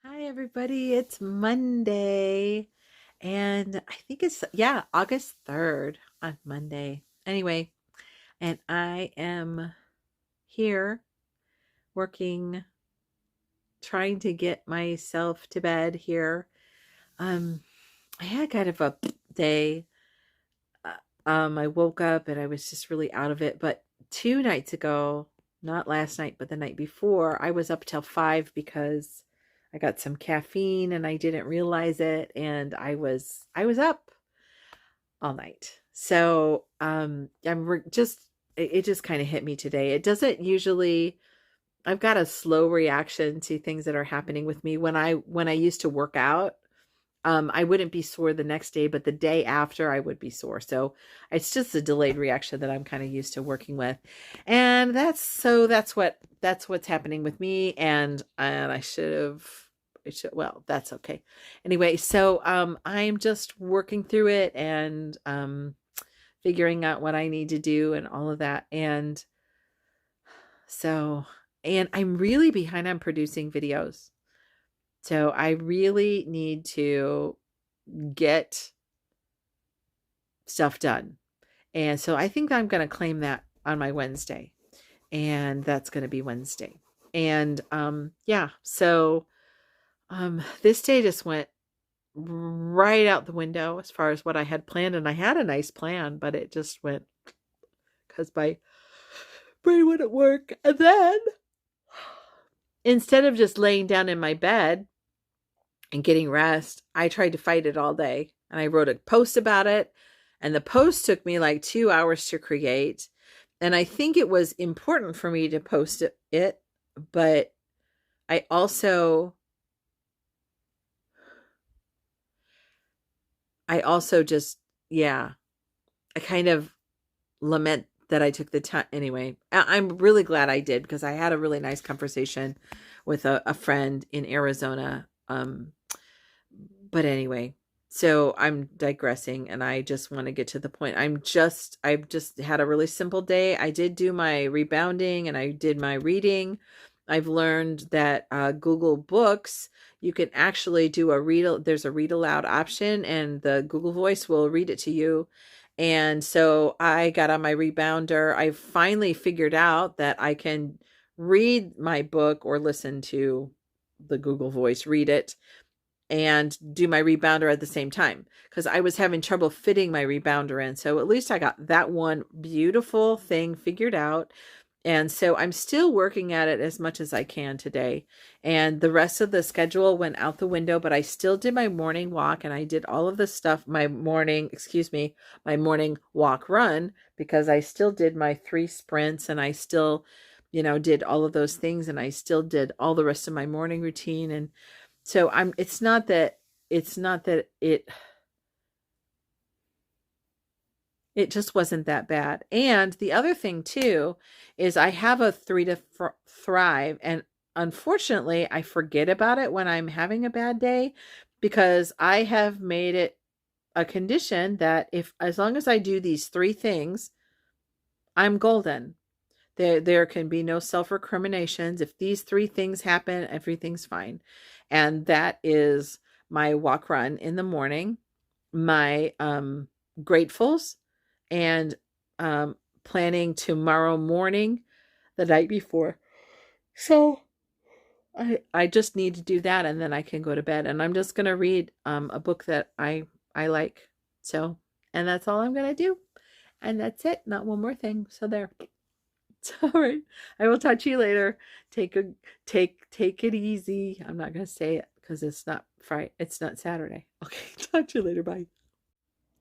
Hi, everybody. It's Monday, and I think it's, yeah, August 3rd on Monday. Anyway, and I am here working, trying to get myself to bed here. Um, I had kind of a day. I woke up and I was just really out of it. But 2 nights ago, not last night, but the night before, I was up till 5 because I got some caffeine and I didn't realize it, and I was up all night. So it just kind of hit me today. It doesn't usually. I've got a slow reaction to things that are happening with me when I used to work out. I wouldn't be sore the next day, but the day after I would be sore. So it's just a delayed reaction that I'm kind of used to working with. And that's what's happening with me. And well, that's okay. Anyway, so I'm just working through it and figuring out what I need to do and all of that. So and I'm really behind on producing videos. So I really need to get stuff done. And so I think I'm going to claim that on my Wednesday. And that's going to be Wednesday. And yeah, so this day just went right out the window as far as what I had planned, and I had a nice plan, but it just went cuz my brain wouldn't work. And then instead of just laying down in my bed and getting rest, I tried to fight it all day. And I wrote a post about it. And the post took me like 2 hours to create. And I think it was important for me to post it, but I also just, yeah, I kind of lament that I took the time. Anyway, I'm really glad I did because I had a really nice conversation with a friend in Arizona. But anyway, so I'm digressing and I just want to get to the point. I've just had a really simple day. I did do my rebounding and I did my reading. I've learned that Google Books, you can actually do there's a read aloud option and the Google Voice will read it to you. And so I got on my rebounder. I finally figured out that I can read my book or listen to the Google Voice read it and do my rebounder at the same time because I was having trouble fitting my rebounder in. So at least I got that one beautiful thing figured out. And so I'm still working at it as much as I can today. And the rest of the schedule went out the window, but I still did my morning walk and I did all of the stuff, my morning walk run, because I still did my 3 sprints and I still, did all of those things and I still did all the rest of my morning routine. And so it's not that it just wasn't that bad. And the other thing too is I have a 3 to thrive, and unfortunately I forget about it when I'm having a bad day because I have made it a condition that if as long as I do these 3 things, I'm golden. There can be no self-recriminations. If these 3 things happen, everything's fine. And that is my walk run in the morning, my gratefuls, and planning tomorrow morning the night before. So I just need to do that and then I can go to bed. And I'm just gonna read a book that I like. So, and that's all I'm gonna do. And that's it. Not one more thing. So there. All right. I will talk to you later. Take it easy. I'm not gonna say it because it's not Friday. It's not Saturday. Okay. Talk to you later. Bye.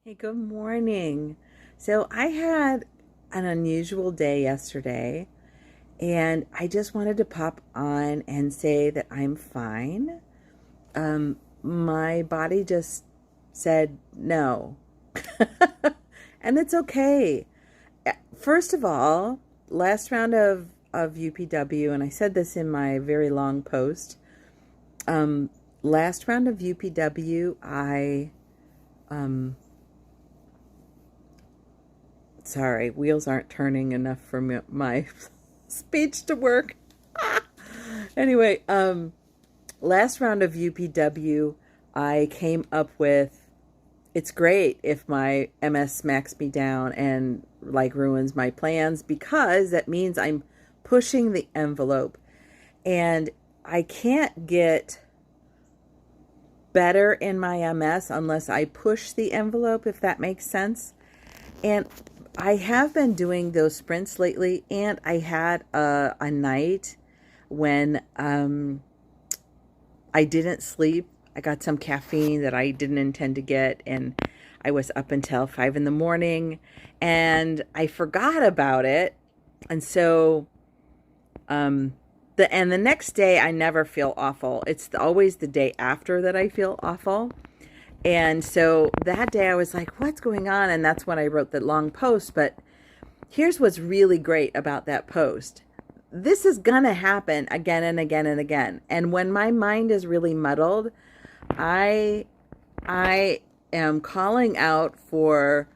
Hey, good morning. So I had an unusual day yesterday, and I just wanted to pop on and say that I'm fine. My body just said no, and it's okay. First of all, last round of UPW, and I said this in my very long post. Last round of UPW, sorry, wheels aren't turning enough for my speech to work. Anyway, last round of UPW, I came up with, it's great if my MS smacks me down and like ruins my plans, because that means I'm pushing the envelope, and I can't get better in my MS unless I push the envelope, if that makes sense. And I have been doing those sprints lately, and I had a night when I didn't sleep. I got some caffeine that I didn't intend to get, and I was up until 5 in the morning, and I forgot about it. And so, the next day I never feel awful. It's always the day after that I feel awful. And so that day I was like, what's going on? And that's when I wrote the long post. But here's what's really great about that post. This is going to happen again and again and again. And when my mind is really muddled, I am calling out for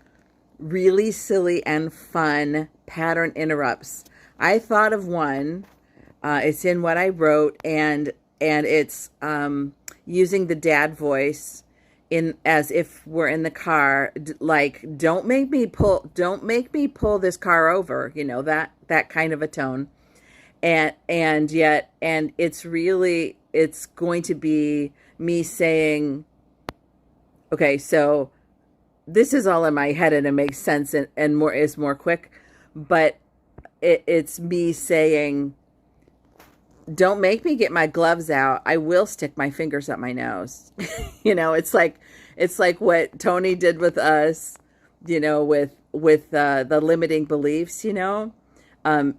really silly and fun pattern interrupts. I thought of one. It's in what I wrote, and it's using the dad voice in as if we're in the car, like, don't make me pull this car over, that kind of a tone. And yet it's going to be me saying, okay, so this is all in my head and it makes sense, and more is more quick, but it's me saying, don't make me get my gloves out. I will stick my fingers up my nose. It's like what Tony did with us, with the limiting beliefs, and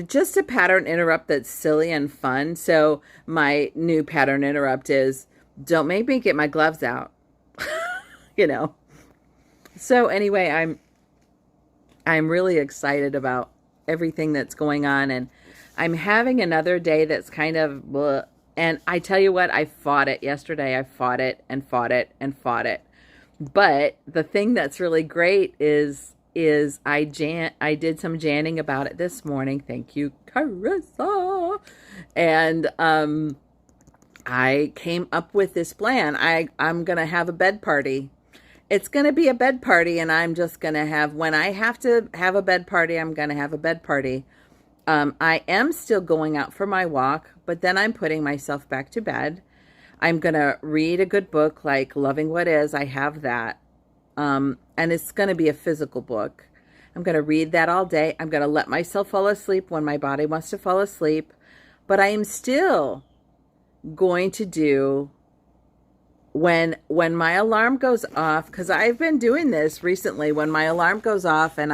just a pattern interrupt that's silly and fun. So my new pattern interrupt is, don't make me get my gloves out. So anyway, I'm really excited about everything that's going on, and I'm having another day that's kind of bleh. And I tell you what, I fought it yesterday. I fought it and fought it and fought it. But the thing that's really great is I did some janning about it this morning. Thank you, Carissa. And I came up with this plan. I'm going to have a bed party. It's going to be a bed party, and I'm just going to have, when I have to have a bed party, I'm going to have a bed party. I am still going out for my walk, but then I'm putting myself back to bed. I'm going to read a good book like Loving What Is. I have that. And it's going to be a physical book. I'm going to read that all day. I'm going to let myself fall asleep when my body wants to fall asleep. But I am still going to do, when my alarm goes off, because I've been doing this recently, when my alarm goes off and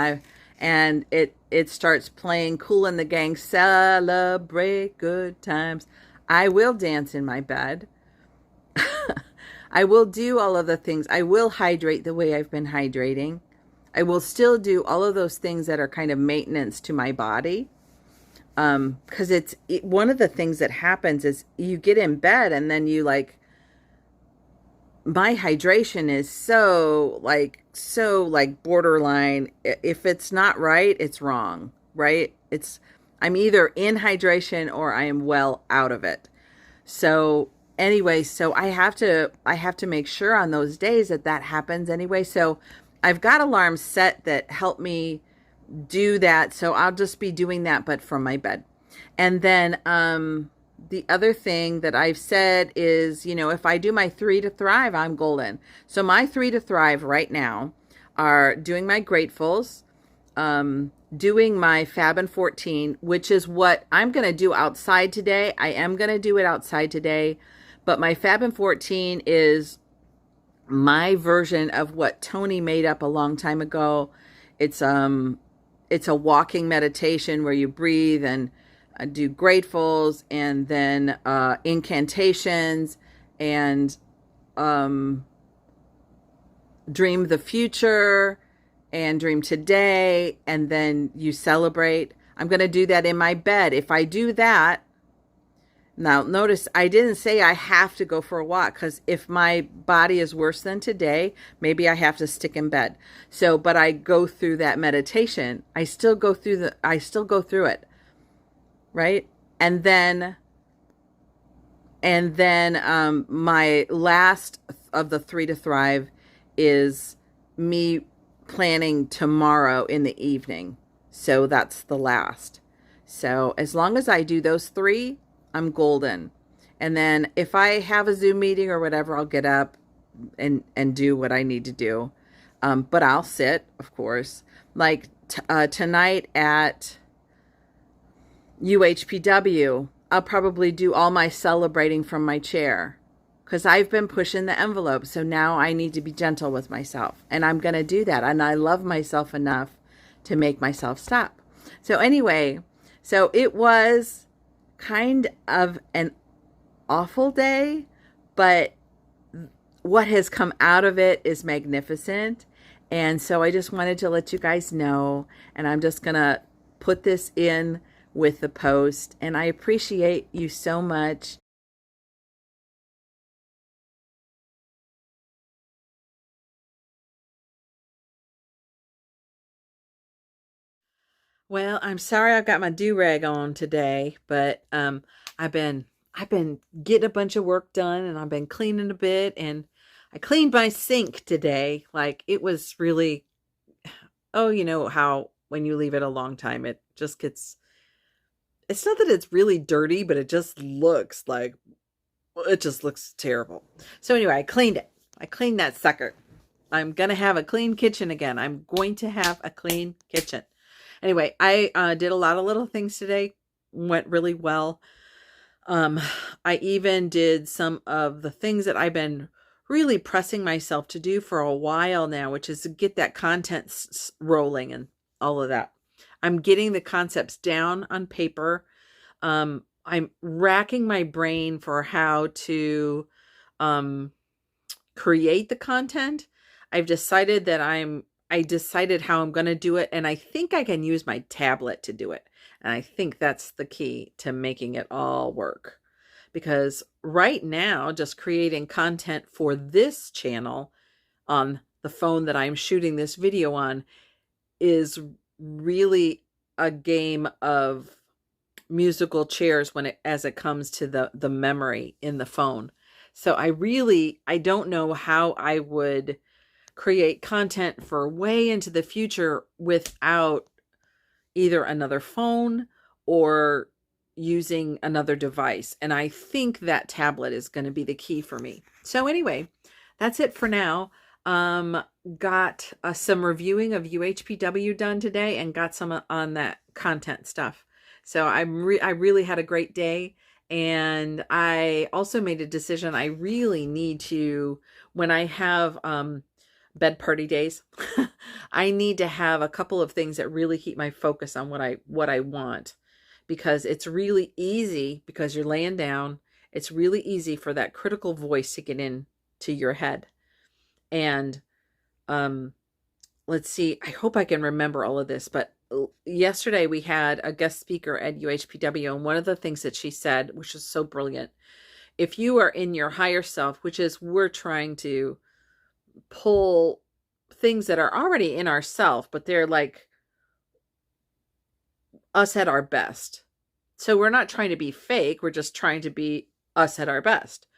it starts playing Kool and the Gang, Celebrate Good Times, I will dance in my bed. I will do all of the things. I will hydrate the way I've been hydrating. I will still do all of those things that are kind of maintenance to my body. Because one of the things that happens is you get in bed and then my hydration is so borderline. If it's not right, it's wrong, right? I'm either in hydration or I am well out of it. So anyway, so I have to make sure on those days that happens anyway. So I've got alarms set that help me do that. So I'll just be doing that, but from my bed. And then, the other thing that I've said is, if I do my 3 to thrive, I'm golden. So my 3 to thrive right now are doing my gratefuls, doing my Fab and 14, which is what I'm going to do outside today. I am going to do it outside today, but my Fab and 14 is my version of what Tony made up a long time ago. It's a walking meditation where you breathe and do gratefuls, and then incantations, and dream the future and dream today, and then you celebrate. I'm going to do that in my bed. If I do that, now notice I didn't say I have to go for a walk, because if my body is worse than today, maybe I have to stick in bed. So, but I go through that meditation. I still go through it. Right? And then And then my last of the 3 to Thrive is me planning tomorrow in the evening. So that's the last. So as long as I do those 3, I'm golden. And then if I have a Zoom meeting or whatever, I'll get up and do what I need to do. But I'll sit, of course. Like tonight at UHPW, I'll probably do all my celebrating from my chair because I've been pushing the envelope. So now I need to be gentle with myself. And I'm going to do that. And I love myself enough to make myself stop. So anyway, so it was kind of an awful day, but what has come out of it is magnificent. And so I just wanted to let you guys know, and I'm just going to put this in with the post, and I appreciate you so much. Well, I'm sorry I've got my do-rag on today, but I've been I've been getting a bunch of work done, and I've been cleaning a bit, and I cleaned my sink today. Like it was really, oh, you know how when you leave it a long time it just gets, it's not that it's really dirty, but it just looks like, it just looks terrible. So anyway, I cleaned it. I cleaned that sucker. I'm going to have a clean kitchen again. I'm going to have a clean kitchen. Anyway, I did a lot of little things today. Went really well. Um, I even did some of the things that I've been really pressing myself to do for a while now, which is to get that content rolling and all of that. I'm getting the concepts down on paper. I'm racking my brain for how to create the content. I've decided that I decided how I'm going to do it, and I think I can use my tablet to do it. And I think that's the key to making it all work. Because right now, just creating content for this channel on the phone that I'm shooting this video on is really a game of musical chairs when as it comes to the memory in the phone. So I don't know how I would create content for way into the future without either another phone or using another device. And I think that tablet is going to be the key for me. So anyway, that's it for now. Got some reviewing of UHPW done today and got some on that content stuff. So I really had a great day. And I also made a decision. I really need to, when I have bed party days, I need to have a couple of things that really keep my focus on what I want, because it's really easy, because you're laying down, it's really easy for that critical voice to get into your head. And let's see, I hope I can remember all of this, but yesterday we had a guest speaker at UHPW, and one of the things that she said, which is so brilliant, if you are in your higher self, which is we're trying to pull things that are already in ourself, but they're like us at our best. So we're not trying to be fake, we're just trying to be us at our best.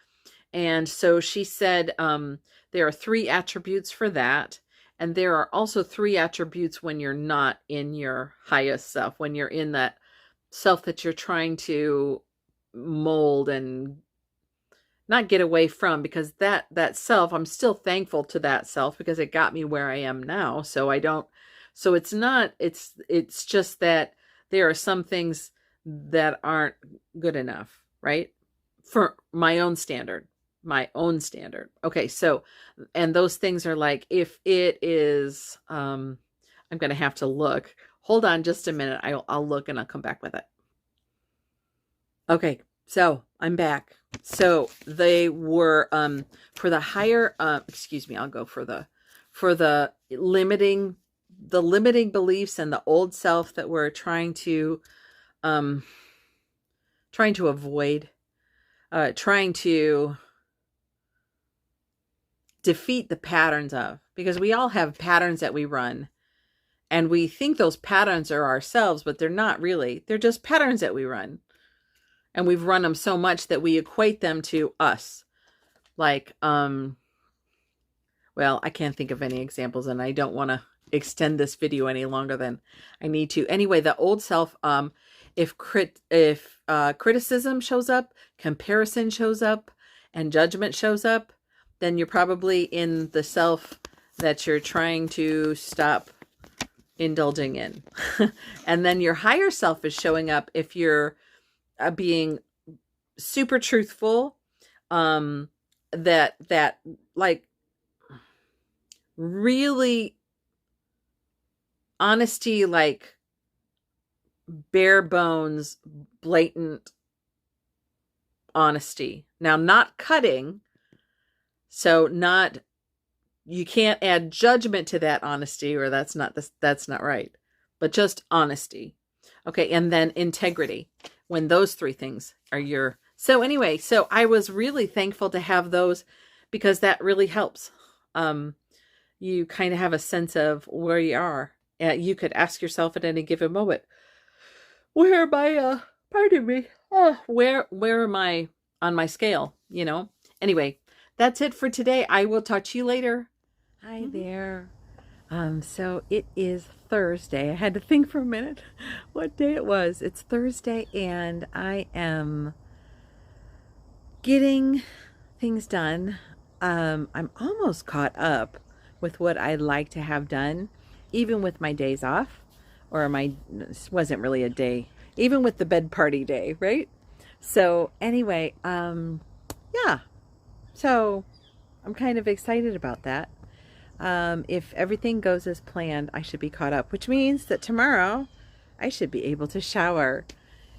And so she said there are 3 attributes for that. And there are also 3 attributes when you're not in your highest self, when you're in that self that you're trying to mold and not get away from, because that self, I'm still thankful to that self because it got me where I am now. So it's not, it's just that there are some things that aren't good enough, right? For my own standard. Okay. So, and those things are like, if it is, I'm going to have to look, hold on just a minute. I'll look and I'll come back with it. Okay. So I'm back. So they were, for the higher, excuse me, I'll go for the limiting beliefs and the old self that we're trying to avoid, trying to defeat the patterns of, because we all have patterns that we run and we think those patterns are ourselves, but they're not really. They're just patterns that we run. And we've run them so much that we equate them to us. Like, well, I can't think of any examples, and I don't want to extend this video any longer than I need to. Anyway, the old self, if criticism shows up, comparison shows up, and judgment shows up, then you're probably in the self that you're trying to stop indulging in. And then your higher self is showing up if you're being super truthful, that like really honesty, like bare bones, blatant honesty. Now, not cutting, so not, you can't add judgment to that honesty, or that's not right, but just honesty. Okay, and then integrity, when those three things are your... So anyway, so I was really thankful to have those, because that really helps. You kind of have a sense of where you are. You could ask yourself at any given moment, where am I, pardon me, where am I on my scale, you know? Anyway, that's it for today. I will talk to you later. Hi there. So it is Thursday. I had to think for a minute what day it was. It's Thursday, and I am getting things done. I'm almost caught up with what I'd like to have done, even with my days off, or this wasn't really a day, even with the bed party day, right? So anyway, yeah, so I'm kind of excited about that. If everything goes as planned, I should be caught up, which means that tomorrow I should be able to shower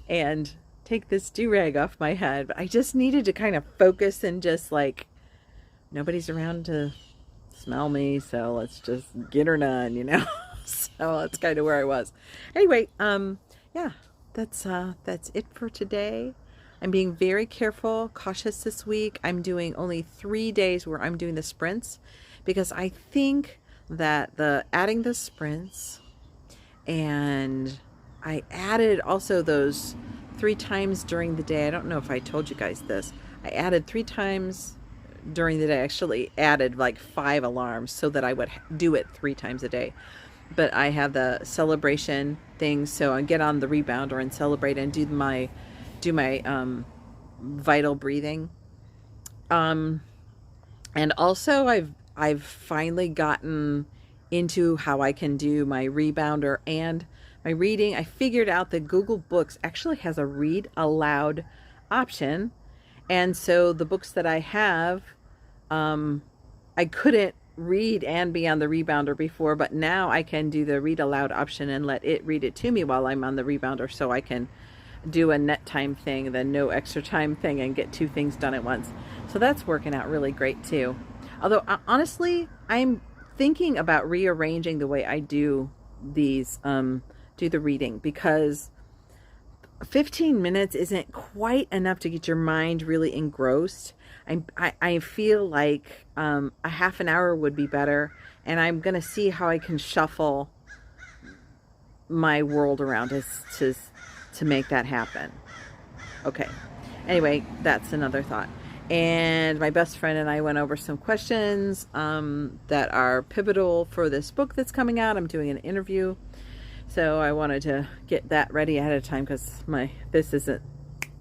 and take this do-rag off my head. But I just needed to kind of focus, and just like, nobody's around to smell me, so let's just get her done, you know? So that's kind of where I was. Anyway, yeah, that's it for today. I'm being very careful, cautious this week. I'm doing only 3 days where I'm doing the sprints, because I think that adding the sprints, and I added also those 3 times during the day. I don't know if I told you guys this. I added 3 times during the day. I actually added like 5 alarms so that I would do it 3 times a day. But I have the celebration thing, so I get on the rebounder and celebrate and do my vital breathing. And also I've finally gotten into how I can do my rebounder and my reading. I figured out that Google Books actually has a read aloud option. And so the books that I have, I couldn't read and be on the rebounder before, but now I can do the read aloud option and let it read it to me while I'm on the rebounder, so I can do a net time thing, the no extra time thing, and get 2 things done at once. So that's working out really great too. Although honestly, I'm thinking about rearranging the way I do these, do the reading, because 15 minutes isn't quite enough to get your mind really engrossed. I feel like a half an hour would be better, and I'm going to see how I can shuffle my world around to make that happen. Okay. Anyway, that's another thought. And my best friend and I went over some questions that are pivotal for this book that's coming out. I'm doing an interview, so I wanted to get that ready ahead of time, because this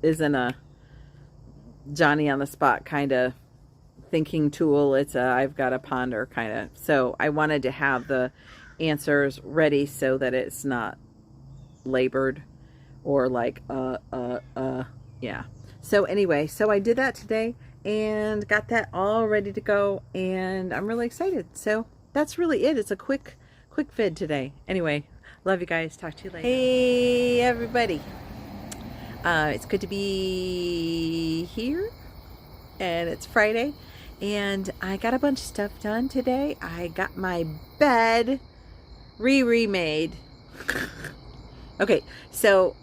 isn't a Johnny on the spot kind of thinking tool. It's I've got to ponder kind of. So I wanted to have the answers ready so that it's not labored or like yeah. So anyway, so I did that today and got that all ready to go, and I'm really excited. So that's really it. It's a quick vid today. Anyway, love you guys. Talk to you later. Hey everybody. It's good to be here, and it's Friday, and I got a bunch of stuff done today. I got my bed remade. Okay, so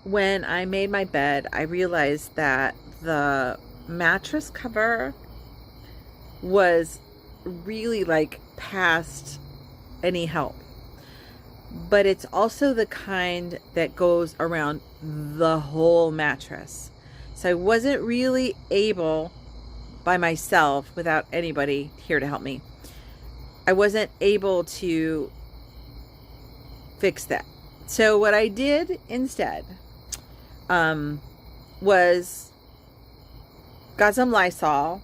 when I made my bed, I realized that the mattress cover was really like past any help. but it's also the kind that goes around the whole mattress. So I wasn't really able by myself, without anybody here to help me, I wasn't able to fix that. So what I did instead was got some Lysol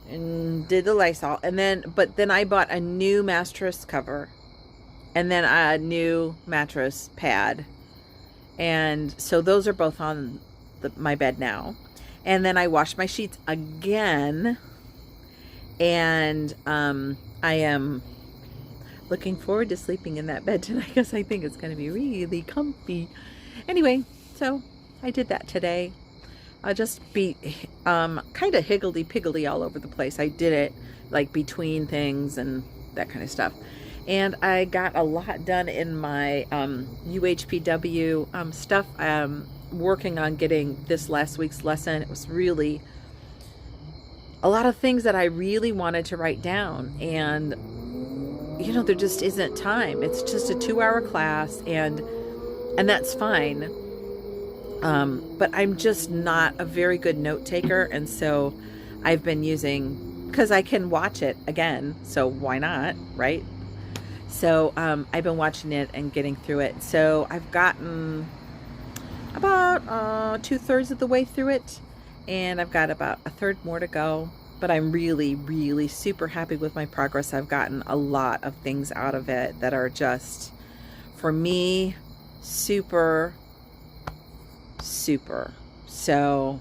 and did the Lysol, and then I bought a new mattress cover and then a new mattress pad, and so those are both on my bed now. And then I washed my sheets again, and I am looking forward to sleeping in that bed tonight because I think it's going to be really comfy. Anyway, so I did that today. I'll just be kind of higgledy-piggledy all over the place. I did it like between things and that kind of stuff. And I got a lot done in my UHPW stuff. Working on getting this last week's lesson. It was really a lot of things that I really wanted to write down, and you know, there just isn't time. It's just a 2-hour class, and that's fine. But I'm just not a very good note taker, and so I've been using, because I can watch it again, so why not, right? So I've been watching it and getting through it. So I've gotten about 2/3 of the way through it, and I've got about a third more to go. But I'm really, really super happy with my progress. I've gotten a lot of things out of it that are just, for me, super. So,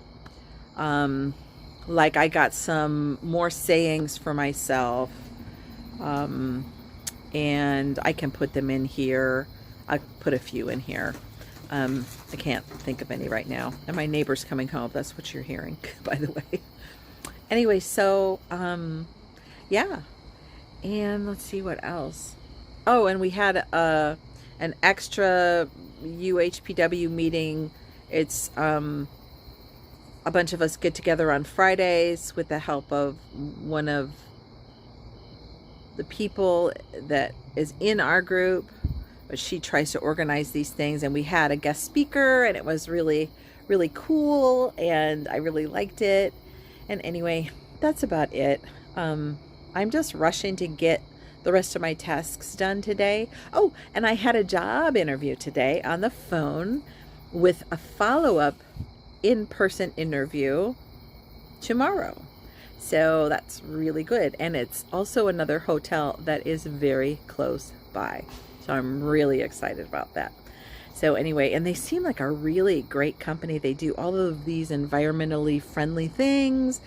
like I got some more sayings for myself, and I can put them in here. I put a few in here. I can't think of any right now. And my neighbor's coming home. That's what you're hearing, by the way. Anyway, so, yeah. And let's see what else. Oh, and we had an extra UHPW meeting. It's a bunch of us get together on Fridays with the help of one of the people that is in our group, but she tries to organize these things. And we had a guest speaker, and it was really, really cool, and I really liked it. And anyway, that's about it. I'm just rushing to get the rest of my tasks done today. Oh, and I had a job interview today on the phone with a follow-up in-person interview tomorrow. So that's really good. And it's also another hotel that is very close by. So I'm really excited about that. So anyway, and they seem like a really great company. They do all of these environmentally friendly things.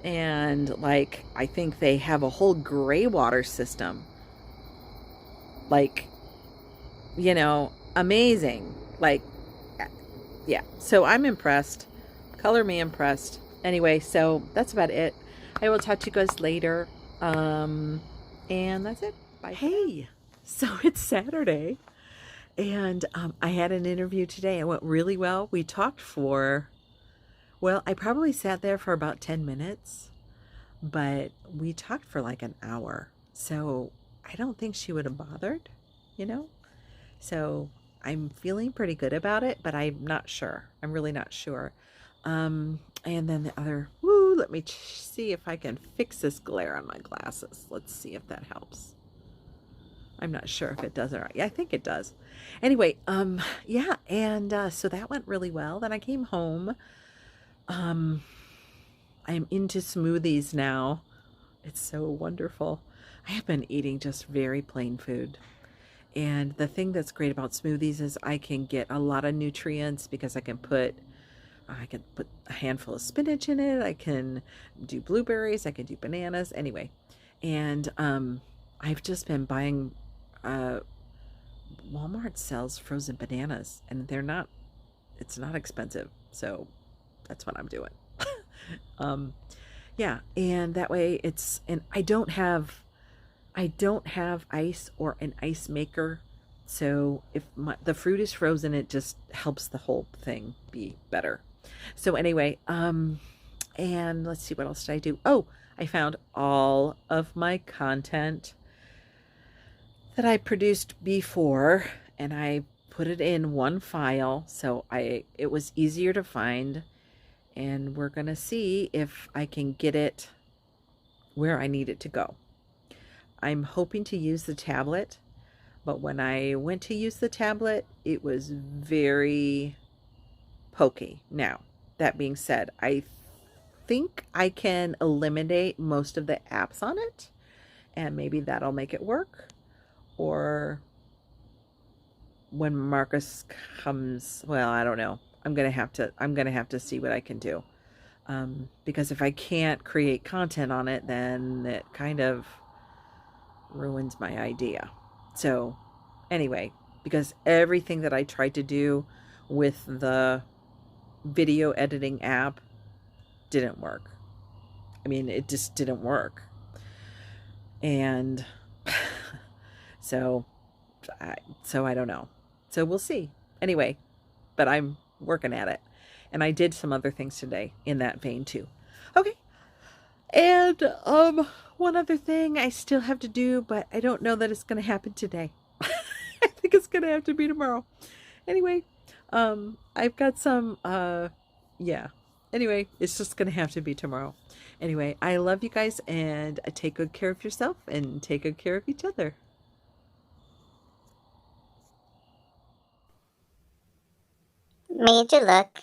And like, I think they have a whole gray water system. Like, you know, amazing. Like, yeah. So I'm impressed. Color me impressed. Anyway, so that's about it. I will talk to you guys later. And that's it. Bye. Hey, so it's Saturday. And I had an interview today. It went really well. We talked for, well, I probably sat there for about 10 minutes, but we talked for like an hour. So I don't think she would have bothered, you know? So I'm feeling pretty good about it, but I'm not sure. I'm really not sure. And then the other, let me see if I can fix this glare on my glasses. Let's see if that helps. I'm not sure if it does or not. Yeah, I think it does. Anyway, yeah, and so that went really well. Then I came home. I'm into smoothies now. It's so wonderful. I have been eating just very plain food. And the thing that's great about smoothies is I can get a lot of nutrients because I can put a handful of spinach in it. I can do blueberries. I can do bananas. Anyway, and I've just been buying. Walmart sells frozen bananas, and it's not expensive. So that's what I'm doing. Yeah, and that way and I don't have ice or an ice maker. So if the fruit is frozen, it just helps the whole thing be better. So anyway, and let's see, what else did I do? Oh, I found all of my content that I produced before, and I put it in one file so it was easier to find, and we're going to see if I can get it where I need it to go. I'm hoping to use the tablet, but when I went to use the tablet, it was very pokey. Now, that being said, I think I can eliminate most of the apps on it, and maybe that'll make it work. Or when Marcus comes, well, I don't know. I'm gonna have to see what I can do. Because if I can't create content on it, then it kind of ruins my idea. So anyway, because everything that I tried to do with the video editing app didn't work. I mean, it just didn't work. And so I don't know. So we'll see. Anyway, but I'm working at it. And I did some other things today in that vein too. Okay. And one other thing I still have to do, but I don't know that it's going to happen today. I think it's going to have to be tomorrow. Anyway, I've got some yeah. Anyway, it's just going to have to be tomorrow. Anyway, I love you guys, and take good care of yourself and take good care of each other. Major look.